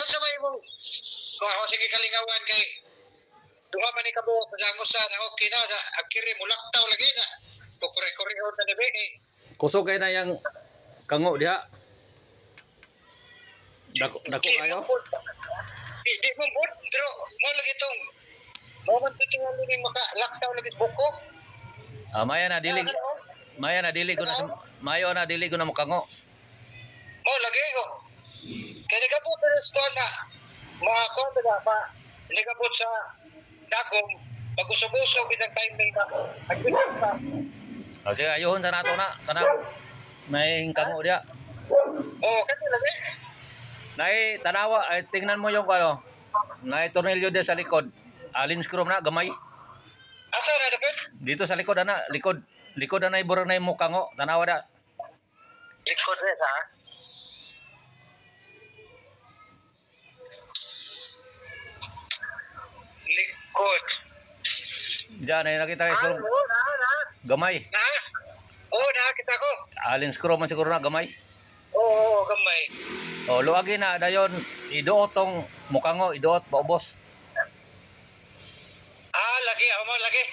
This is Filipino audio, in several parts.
unsa may imong kung ako sige kalingawan kay duha man ni kabuok gangusa na okay na sa akiri mulaktaw lagi na. Pukure-kure ta ni be. Kusog kay na yang kango diha. Dako kayo. Di mo bud pero mo lagi tong mo man pitingan ni maka laktaw lagi buko. Maya na dili ko na mayo na dili ko na mokango. Mo lagi ko. Kaya nagabot na sa na mga kontra pa nagabot sa dagom pag-usog-usog bisang timing ka. Agbilang ka. Sige ayuhon sa nato na kanang may kango diha. Oh, kasi lagi. Nay tanawa ay tingnan mo yung ano. Nay tornilyo diha sa likod. Alin screw na gamay. Asa na dapat? Dito sa likod ana, likod na iburang na mo kango. Tanawa da. Likod res ha. Likod. Diyan ay nakita kay screw. Gamay. Na? Oo, nakakita ko. Alin screw man siguro na gamay. Oo, gamay. O luagi na dayon iduot tong mukango, iduot paubos. Lagi, mo lagi.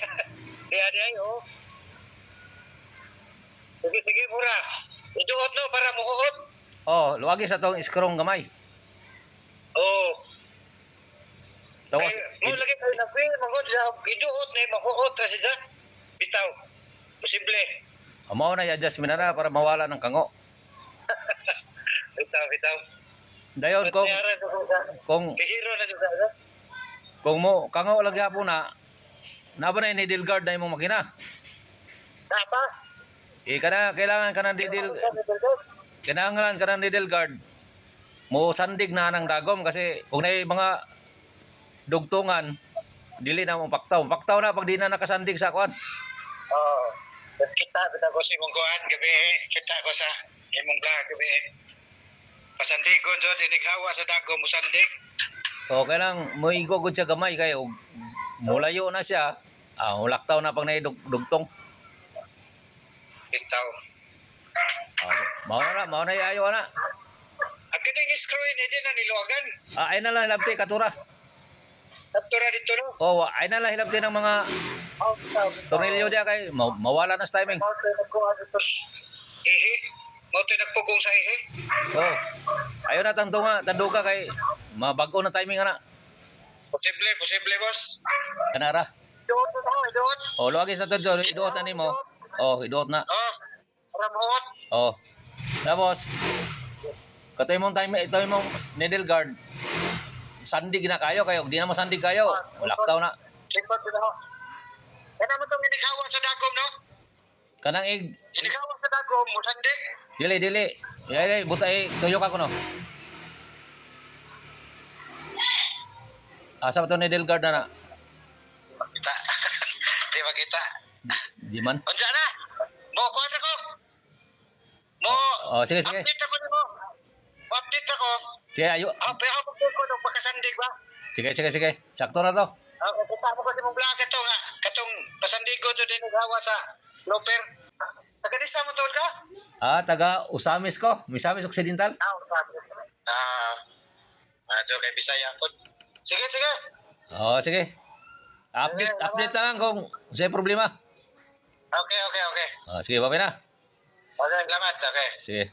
Diya, oh. Sige, mura. Iduot no, para muhuot. Oh, luagi sa tong screw gamay. Oo. Tapos, mo lagi tayo na pin, iduot na mahuot kasi dyan. Bitaw. Posible. mao na i-adjust mo na para mawala ng kango. Bitaw. Dayon kung Kihiro na siya. kung mo kango lagi po na ba na needle guard na imong makina? Tapa? Kailangan ka ng needle guard. Mo sandig na ng dagom kasi kung na mga dugtungan dili na mo paktaw. Paktaw na pag di na nakasandig sa kwan. Oo. Kita ko sa imong kuhan gabi. Kita ko sa imong vlog gabi. Pasandigon so dinighawa sa dagom mo sandig. O kailang mo igugod siya gamay kayo mulayo na siya. Ulaktaw na pag naidugtong. Bitaw. Mao na ayo na. Ang kining screw in hindi na niluwagan. Ay na lang hilabti katura. Katura dito no. Ay na lang hilabti ng mga tornilyo diya kay mawala na sa timing. Ihi. Mo to nagpugong sa ihi. Ayo na tanduga kay mabago na timing ana. Posible boss. Kanara. Iduot. Luagi sa tudyo, iduot na nimo. Iduot na. Para muot. Tapos katoy mong needle guard. Sandig na kayo di na mo sandig kayo. Laktaw na. Check out dito. Kana mo tong inighawa sa dagom no? Kanang Inighawa sa dagom mo sandig. dili. Dili butay tuyok ako no. Asa ba to needle guard na? Makita. Di makita. Di man. Unsa na? Mo kuan ako. Mo. Sige. Update ako nimo. Update ako. Sige ayo. Pero ako ko nung pagkasandig ba? Sige. Sakto na to. Kita mo kasi mong vlog ito nga. Katong pasandigo to din naghawa sa loper. Taga-disa mo tol ka? Taga Usamis ko. Misamis Occidental. Ato kay Bisaya ko. Sige. Sige. Update na lang kung may problema. Okay. Sige, babay na. Okay, salamat. Okay. Sige.